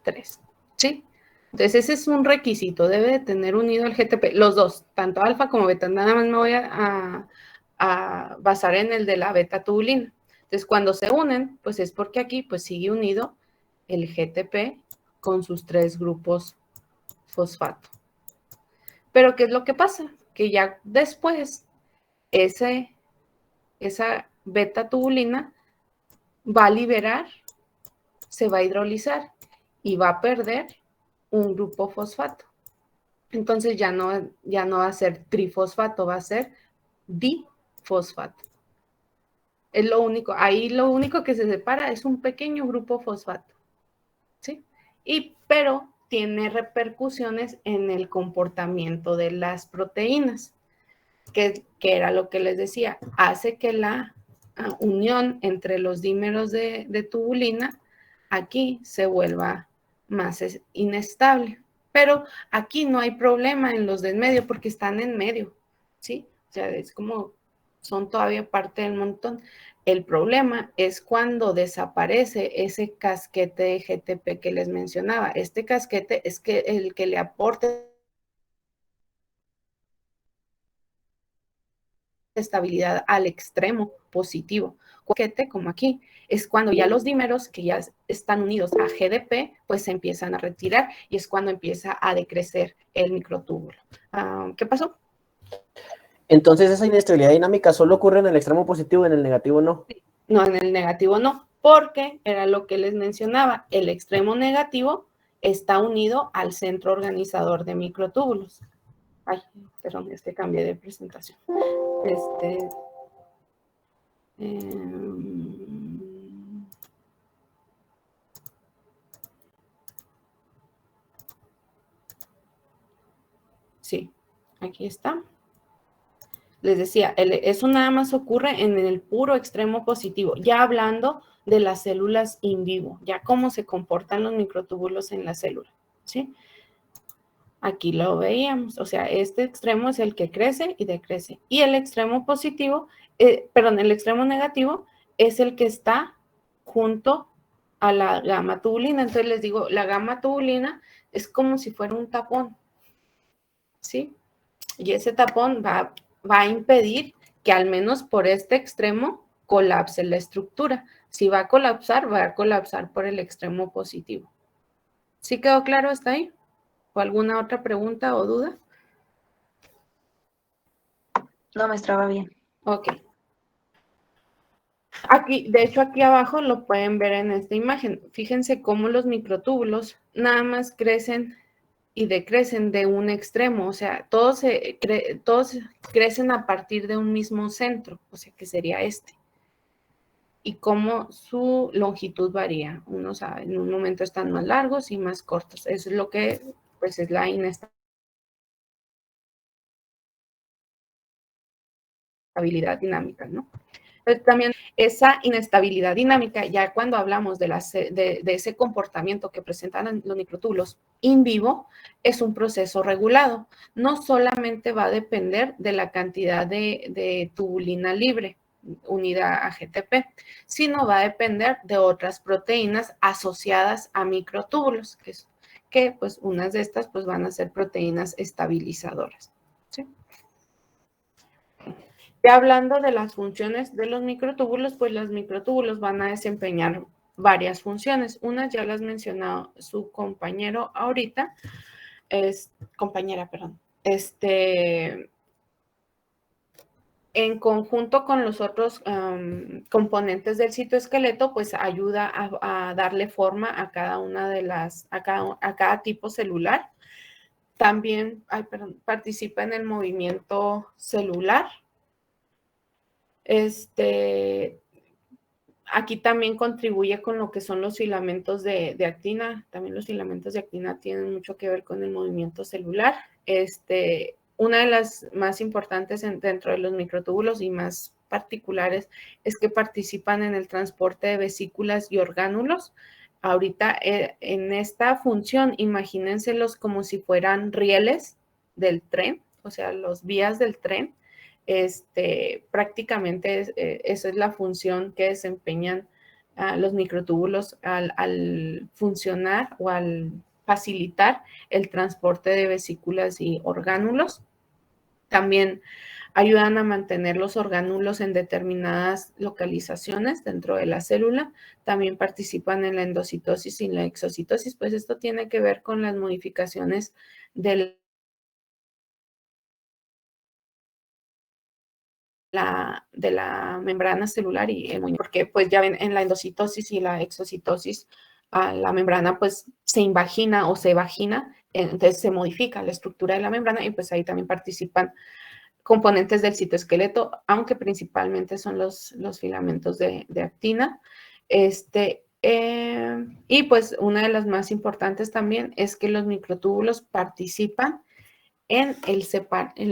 3. ¿Sí? Entonces, ese es un requisito. Debe de tener unido el GTP. Los dos, tanto alfa como beta. Nada más me voy a basar en el de la beta-tubulina. Entonces, cuando se unen, pues es porque aquí pues sigue unido el GTP con sus 3 grupos fosfato. Pero, ¿qué es lo que pasa? Que ya después esa beta-tubulina va a liberar, se va a hidrolizar y va a perder un grupo fosfato. Entonces ya no va a ser trifosfato, va a ser difosfato. Es lo único, ahí lo único que se separa es un pequeño grupo fosfato, ¿sí? Pero tiene repercusiones en el comportamiento de las proteínas, que era lo que les decía, hace que la unión entre los dímeros de tubulina aquí se vuelva más inestable. Pero aquí no hay problema en los de en medio porque están en medio, ¿sí? O sea, es como son todavía parte del montón. El problema es cuando desaparece ese casquete de GTP que les mencionaba. Este casquete es el que le aporta estabilidad al extremo positivo. Casquete, como aquí, es cuando ya los dímeros que ya están unidos a GDP, pues se empiezan a retirar y es cuando empieza a decrecer el microtúbulo. ¿Qué pasó? Entonces, esa inestabilidad dinámica solo ocurre en el extremo positivo, en el negativo no. No, en el negativo no, porque era lo que les mencionaba, el extremo negativo está unido al centro organizador de microtúbulos. Ay, perdón, es que cambié de presentación. Sí, aquí está. Les decía, eso nada más ocurre en el puro extremo positivo, ya hablando de las células in vivo, ya cómo se comportan los microtúbulos en la célula, ¿sí? Aquí lo veíamos, o sea, este extremo es el que crece y decrece, y el extremo positivo, el extremo negativo es el que está junto a la gama tubulina. Entonces les digo, la gama tubulina es como si fuera un tapón, ¿sí? Y ese tapón va a impedir que al menos por este extremo colapse la estructura. Si va a colapsar por el extremo positivo. ¿Sí quedó claro hasta ahí? ¿O alguna otra pregunta o duda? No me estaba bien. Ok. Aquí, de hecho, aquí abajo lo pueden ver en esta imagen. Fíjense cómo los microtúbulos nada más crecen y decrecen de un extremo, o sea, todos crecen a partir de un mismo centro, o sea, que sería este. y cómo su longitud varía. Unos en un momento están más largos y más cortos. Eso es lo que pues es la inestabilidad dinámica, ¿no? Pero también esa inestabilidad dinámica, ya cuando hablamos de ese comportamiento que presentan los microtúbulos in vivo, es un proceso regulado. No solamente va a depender de la cantidad de tubulina libre unida a GTP, sino va a depender de otras proteínas asociadas a microtúbulos, que pues unas de estas pues van a ser proteínas estabilizadoras, ¿sí? Ya hablando de las funciones de los microtúbulos, pues los microtúbulos van a desempeñar varias funciones. Unas ya las ha mencionado su compañero ahorita, compañera, perdón. En conjunto con los otros componentes del citoesqueleto, pues ayuda a darle forma a cada una de a cada tipo celular. También participa en el movimiento celular. Aquí también contribuye con lo que son los filamentos de actina. También los filamentos de actina tienen mucho que ver con el movimiento celular. Una de las más importantes dentro de los microtúbulos y más particulares es que participan en el transporte de vesículas y orgánulos. Ahorita en esta función, imagínenselos como si fueran rieles del tren, o sea, los vías del tren. Prácticamente esa es la función que desempeñan los microtúbulos al funcionar o al facilitar el transporte de vesículas y orgánulos. También ayudan a mantener los orgánulos en determinadas localizaciones dentro de la célula. También participan en la endocitosis y la exocitosis, pues esto tiene que ver con las modificaciones de la membrana celular y el movimiento, porque pues ya ven en la endocitosis y la exocitosis, la membrana pues se invagina o se vagina, entonces se modifica la estructura de la membrana y pues ahí también participan componentes del citoesqueleto, aunque principalmente son los filamentos de actina. Y pues una de las más importantes también es que los microtúbulos participan en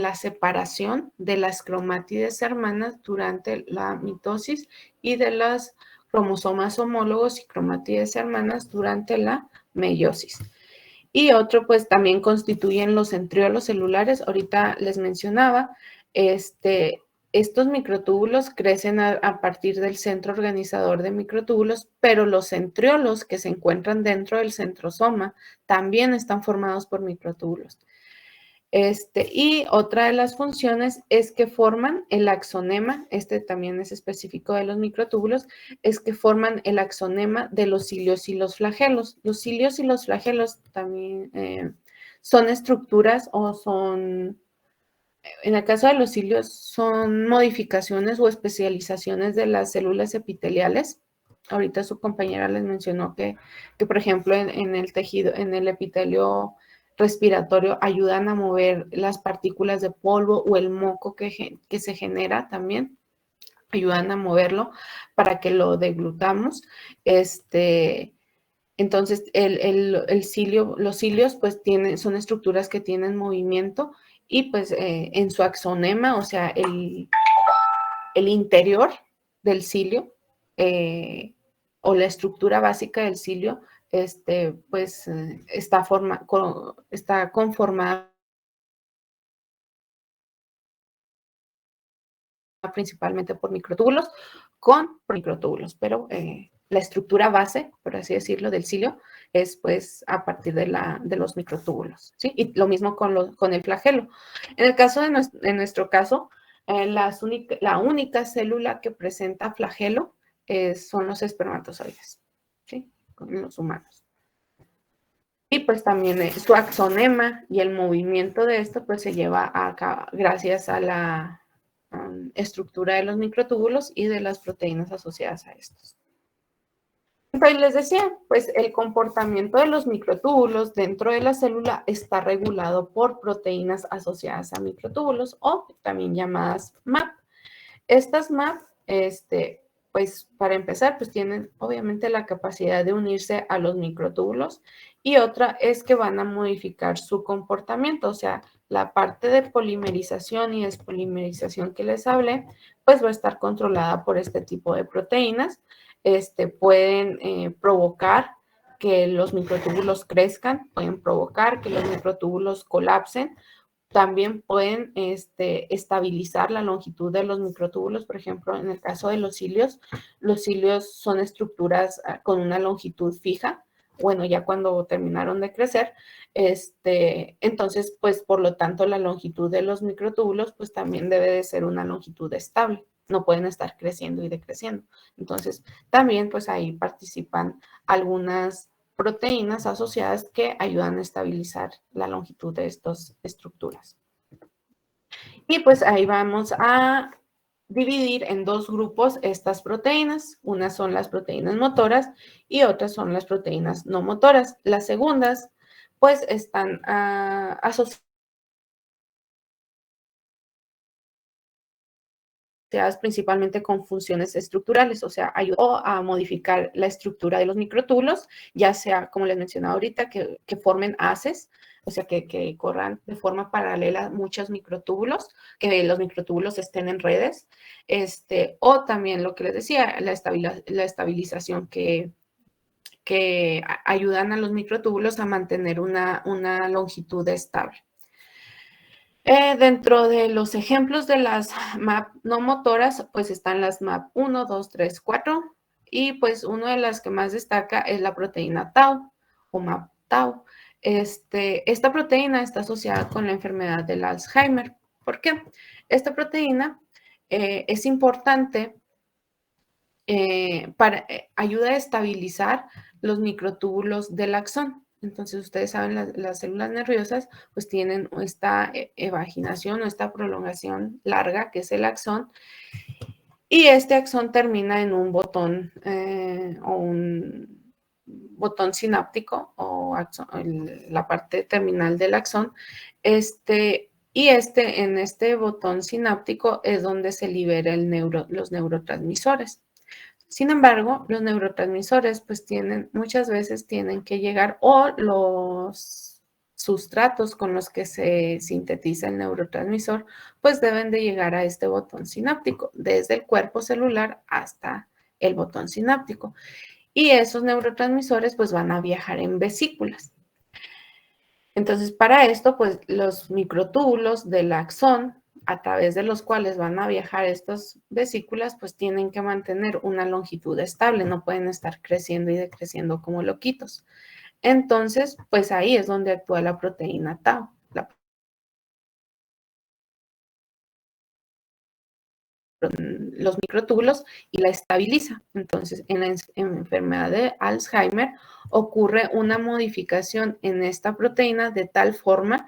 la separación de las cromátides hermanas durante la mitosis y de los cromosomas homólogos y cromátides hermanas durante la meiosis. Y otro, pues también constituyen los centriolos celulares. Ahorita les mencionaba, estos microtúbulos crecen a partir del centro organizador de microtúbulos, pero los centriolos que se encuentran dentro del centrosoma también están formados por microtúbulos. Y otra de las funciones es que forman el axonema, también es específico de los microtúbulos, es que forman el axonema de los cilios y los flagelos. Los cilios y los flagelos también son estructuras o son, en el caso de los cilios, son modificaciones o especializaciones de las células epiteliales. Ahorita su compañera les mencionó que por ejemplo, en el tejido, en el epitelio respiratorio, ayudan a mover las partículas de polvo o el moco que se genera también, ayudan a moverlo para que lo deglutamos. Entonces, los cilios pues son estructuras que tienen movimiento y pues en su axonema, o sea, el interior del cilio o la estructura básica del cilio, pues está conformada principalmente por microtúbulos con microtúbulos, pero la estructura base, por así decirlo, del cilio es pues a partir de los microtúbulos, ¿sí? Y lo mismo con el flagelo. En el caso en nuestro caso, la única célula que presenta flagelo son los espermatozoides, ¿sí? Con los humanos. Y pues también su axonema y el movimiento de esto pues se lleva a cabo gracias a la estructura de los microtúbulos y de las proteínas asociadas a estos. Entonces les decía, pues el comportamiento de los microtúbulos dentro de la célula está regulado por proteínas asociadas a microtúbulos o también llamadas MAP. Estas MAP pues para empezar, pues tienen obviamente la capacidad de unirse a los microtúbulos, y otra es que van a modificar su comportamiento, o sea, la parte de polimerización y despolimerización que les hablé, pues va a estar controlada por este tipo de proteínas. Pueden provocar que los microtúbulos crezcan, pueden provocar que los microtúbulos colapsen, también pueden estabilizar la longitud de los microtúbulos. Por ejemplo, en el caso de los cilios son estructuras con una longitud fija. Bueno, ya cuando terminaron de crecer, entonces, pues por lo tanto, la longitud de los microtúbulos, pues también debe de ser una longitud estable. No pueden estar creciendo y decreciendo. Entonces, también, pues ahí participan algunas proteínas asociadas que ayudan a estabilizar la longitud de estas estructuras. Y pues ahí vamos a dividir en dos grupos estas proteínas. Unas son las proteínas motoras y otras son las proteínas no motoras. Las segundas, pues están asociadas principalmente con funciones estructurales, o sea, ayudó a modificar la estructura de los microtúbulos, ya sea, como les mencionaba ahorita, que formen haces, o sea, que corran de forma paralela muchos microtúbulos, que los microtúbulos estén en redes, o también lo que les decía, la estabilización que ayudan a los microtúbulos a mantener una longitud estable. Dentro de los ejemplos de las MAP no motoras, pues están las MAP 1, 2, 3, 4, y pues una de las que más destaca es la proteína Tau o MAP Tau. Esta proteína está asociada con la enfermedad del Alzheimer. ¿Por qué? Esta proteína es importante ayuda a estabilizar los microtúbulos del axón. Entonces, ustedes saben, las células nerviosas pues tienen esta evaginación o esta prolongación larga que es el axón, y este axón termina en un botón o un botón sináptico o axón, la parte terminal del axón, y en este botón sináptico es donde se libera los neurotransmisores. Sin embargo, los neurotransmisores pues muchas veces tienen que llegar, o los sustratos con los que se sintetiza el neurotransmisor pues deben de llegar a este botón sináptico, desde el cuerpo celular hasta el botón sináptico. Y esos neurotransmisores pues van a viajar en vesículas. Entonces, para esto, pues los microtúbulos del axón, a través de los cuales van a viajar estas vesículas, pues tienen que mantener una longitud estable, no pueden estar creciendo y decreciendo como loquitos. Entonces, pues ahí es donde actúa la proteína Tau. Los microtúbulos y la estabiliza. Entonces, en la enfermedad de Alzheimer ocurre una modificación en esta proteína de tal forma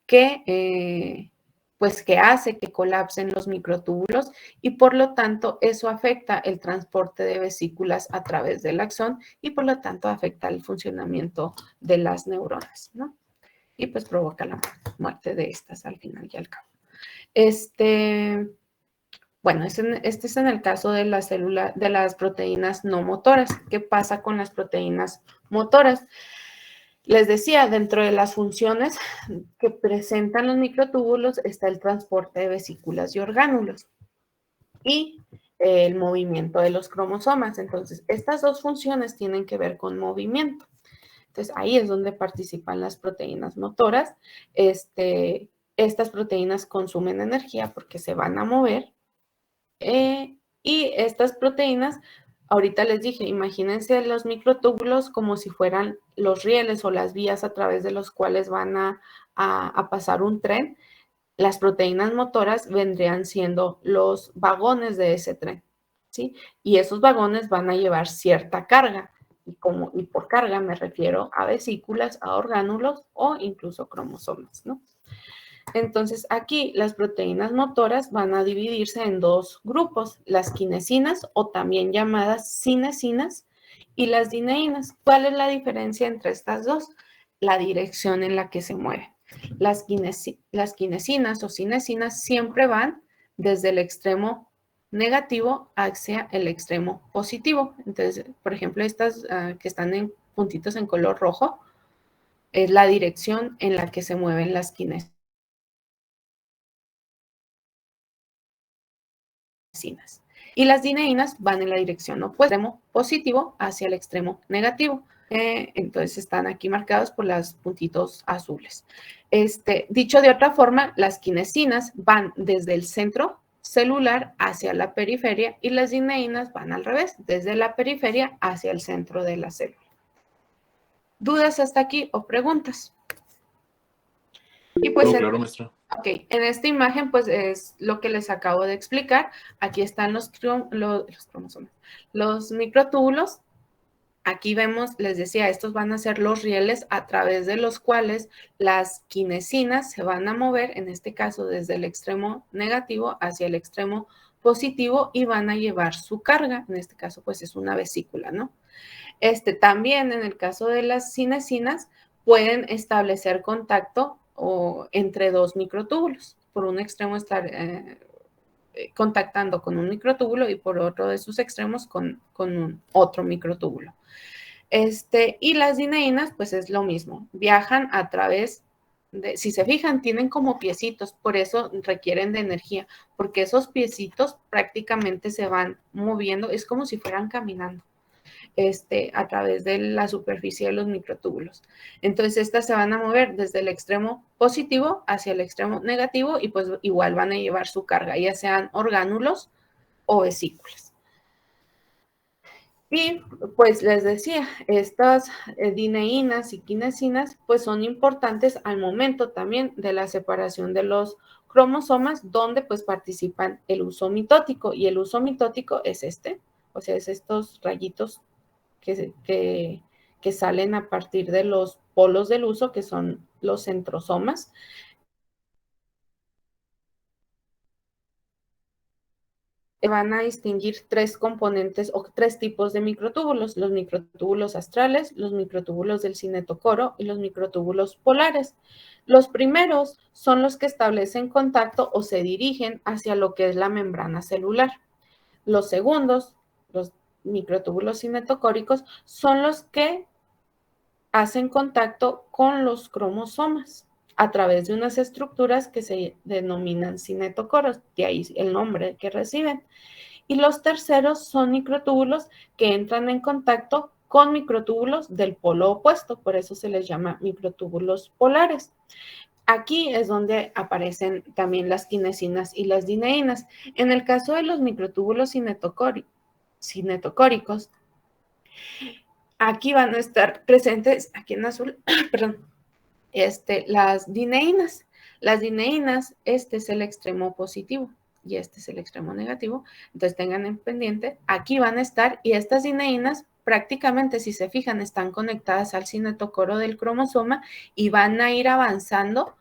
que pues que hace que colapsen los microtúbulos, y por lo tanto eso afecta el transporte de vesículas a través del axón y por lo tanto afecta el funcionamiento de las neuronas, ¿no? Y pues provoca la muerte de estas al final y al cabo. Bueno, este es en el caso de las proteínas no motoras. ¿Qué pasa con las proteínas motoras? Les decía, dentro de las funciones que presentan los microtúbulos está el transporte de vesículas y orgánulos y el movimiento de los cromosomas. Entonces, estas dos funciones tienen que ver con movimiento. Entonces, ahí es donde participan las proteínas motoras. Estas proteínas consumen energía porque se van a mover. Y estas proteínas, ahorita les dije, imagínense los microtúbulos como si fueran los rieles o las vías a través de los cuales van a pasar un tren. Las proteínas motoras vendrían siendo los vagones de ese tren, ¿sí? Y esos vagones van a llevar cierta carga. Y por carga me refiero a vesículas, a orgánulos o incluso cromosomas, ¿no? Entonces, aquí las proteínas motoras van a dividirse en dos grupos, las quinesinas o también llamadas cinesinas y las dineínas. ¿Cuál es la diferencia entre estas dos? La dirección en la que se mueven. Las quinesinas o cinesinas siempre van desde el extremo negativo hacia el extremo positivo. Entonces, por ejemplo, estas que están en puntitos en color rojo, es la dirección en la que se mueven las kinesinas. Y las dineínas van en la dirección opuesta, extremo positivo hacia el extremo negativo. Entonces están aquí marcados por los puntitos azules. Dicho de otra forma, las kinesinas van desde el centro celular hacia la periferia y las dineínas van al revés, desde la periferia hacia el centro de la célula. ¿Dudas hasta aquí o preguntas? Y pues, claro, maestra. Ok, en esta imagen pues es lo que les acabo de explicar. Aquí están los cromosomas, los microtúbulos. Aquí vemos, les decía, estos van a ser los rieles a través de los cuales las kinesinas se van a mover, en este caso desde el extremo negativo hacia el extremo positivo y van a llevar su carga. En este caso pues es una vesícula, ¿no? También en el caso de las cinesinas pueden establecer contacto entre dos microtúbulos. Por un extremo estar contactando con un microtúbulo y por otro de sus extremos con otro microtúbulo. Y las dineínas, pues es lo mismo. Viajan a través de, si se fijan, tienen como piecitos, por eso requieren de energía, porque esos piecitos prácticamente se van moviendo, es como si fueran caminando. A través de la superficie de los microtúbulos. Entonces, estas se van a mover desde el extremo positivo hacia el extremo negativo y pues igual van a llevar su carga, ya sean orgánulos o vesículas. Y pues les decía, estas dineínas y kinesinas pues son importantes al momento también de la separación de los cromosomas donde pues participan el uso mitótico y el uso mitótico es o sea, es estos rayitos que salen a partir de los polos del uso, que son los centrosomas. Van a distinguir tres componentes o tres tipos de microtúbulos, los microtúbulos astrales, los microtúbulos del cinetocoro y los microtúbulos polares. Los primeros son los que establecen contacto o se dirigen hacia lo que es la membrana celular. Los segundos, los microtúbulos cinetocóricos, son los que hacen contacto con los cromosomas a través de unas estructuras que se denominan cinetocoros, de ahí el nombre que reciben. Y los terceros son microtúbulos que entran en contacto con microtúbulos del polo opuesto, por eso se les llama microtúbulos polares. Aquí es donde aparecen también las kinesinas y las dineínas. En el caso de los microtúbulos cinetocóricos, aquí van a estar presentes, aquí en azul, perdón, las dineínas. Las dineínas, este es el extremo positivo y este es el extremo negativo. Entonces tengan en pendiente, aquí van a estar y estas dineínas prácticamente, si se fijan, están conectadas al cinetocoro del cromosoma y van a ir avanzando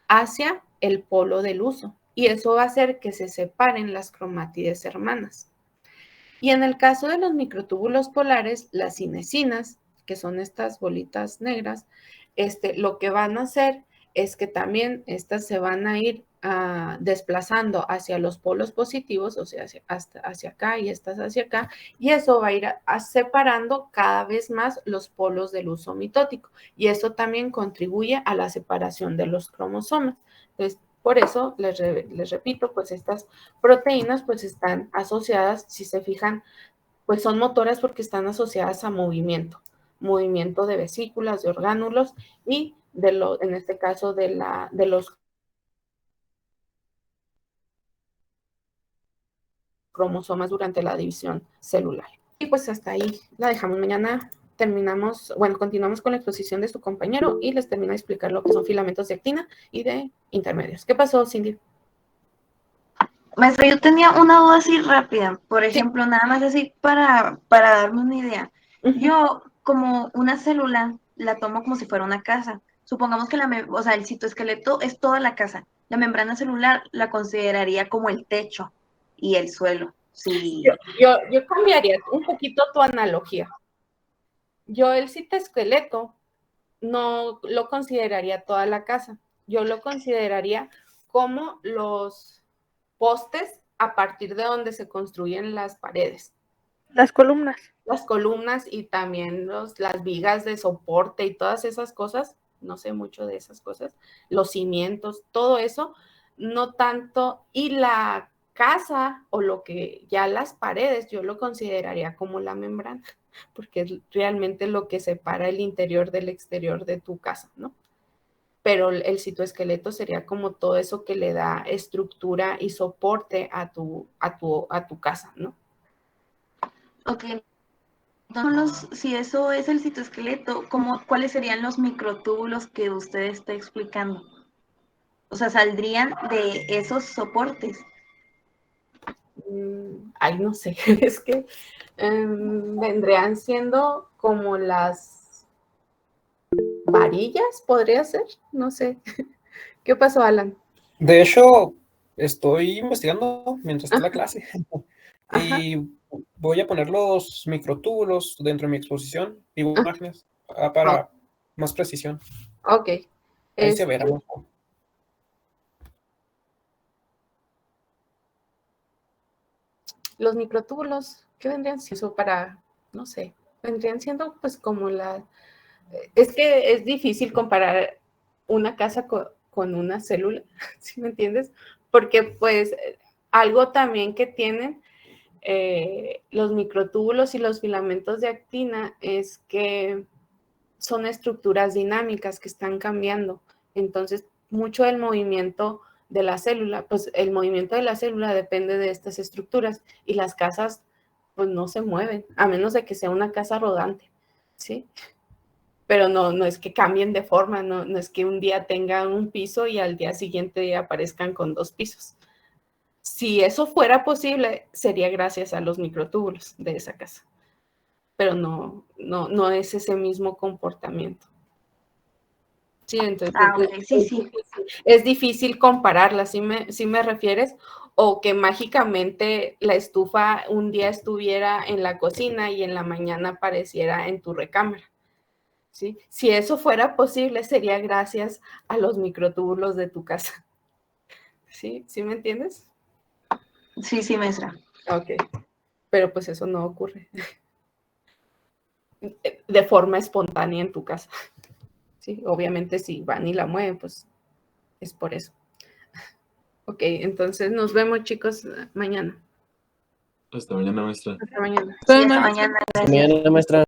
hacia el polo del uso. Y eso va a hacer que se separen las cromátides hermanas. Y en el caso de los microtúbulos polares, las cinesinas, que son estas bolitas negras, lo que van a hacer es que también estas se van a ir desplazando hacia los polos positivos, o sea, hacia acá y estas hacia acá, y eso va a ir separando cada vez más los polos del uso mitótico, y eso también contribuye a la separación de los cromosomas. Entonces, por eso, les repito, pues estas proteínas pues están asociadas, si se fijan, pues son motoras porque están asociadas a movimiento de vesículas, de orgánulos y en este caso de los cromosomas durante la división celular. Y pues hasta ahí la dejamos. Mañana continuamos con la exposición de su compañero y les termino de explicar lo que son filamentos de actina y de intermedios. ¿Qué pasó, Cindy? Maestra, yo tenía una duda así rápida, por ejemplo, nada más así para darme una idea. Yo, como una célula, la tomo como si fuera una casa. Supongamos que el citoesqueleto es toda la casa. La membrana celular la consideraría como el techo y el suelo. Sí. Yo cambiaría un poquito tu analogía. Yo el citoesqueleto no lo consideraría toda la casa. Yo lo consideraría como los postes a partir de donde se construyen las paredes. Las columnas. Las columnas y también las vigas de soporte y todas esas cosas, no sé mucho de esas cosas, los cimientos, todo eso, no tanto, y la casa o lo que ya las paredes, yo lo consideraría como la membrana, porque es realmente lo que separa el interior del exterior de tu casa, ¿no? Pero el citoesqueleto sería como todo eso que le da estructura y soporte a tu casa, ¿no? Ok. Entonces, si eso es el citoesqueleto, ¿cuáles serían los microtúbulos que usted está explicando? O sea, saldrían de esos soportes. Ay, no sé, es que vendrían siendo como las varillas, podría ser, no sé. ¿Qué pasó, Alan? De hecho, estoy investigando mientras está la Ajá. clase Ajá. y voy a poner los microtúbulos dentro de mi exposición y imágenes para más precisión. Ok. Ahí se verá mejor. Los microtúbulos, ¿qué vendrían siendo eso para, no sé, vendrían siendo pues como es que es difícil comparar una casa con una célula, ¿sí me entiendes? Porque pues algo también que tienen los microtúbulos y los filamentos de actina es que son estructuras dinámicas que están cambiando. Entonces, mucho del movimiento de la célula, pues el movimiento de la célula depende de estas estructuras y las casas pues no se mueven, a menos de que sea una casa rodante, ¿sí? Pero no es que cambien de forma, no es que un día tengan un piso y al día siguiente aparezcan con 2 pisos. Si eso fuera posible, sería gracias a los microtúbulos de esa casa, pero no es ese mismo comportamiento. Sí, entonces Ok, sí. es difícil compararla, ¿sí me refieres? O que mágicamente la estufa un día estuviera en la cocina y en la mañana apareciera en tu recámara, ¿sí? Si eso fuera posible, sería gracias a los microtúbulos de tu casa. ¿Sí? ¿Sí me entiendes? Sí, maestra. Ok, pero pues eso no ocurre de forma espontánea en tu casa. Sí, obviamente si van y la mueven, pues es por eso. Ok, entonces nos vemos, chicos, mañana. Hasta mañana, maestra. Hasta mañana. Sí, hasta mañana. Gracias. Mañana, maestra.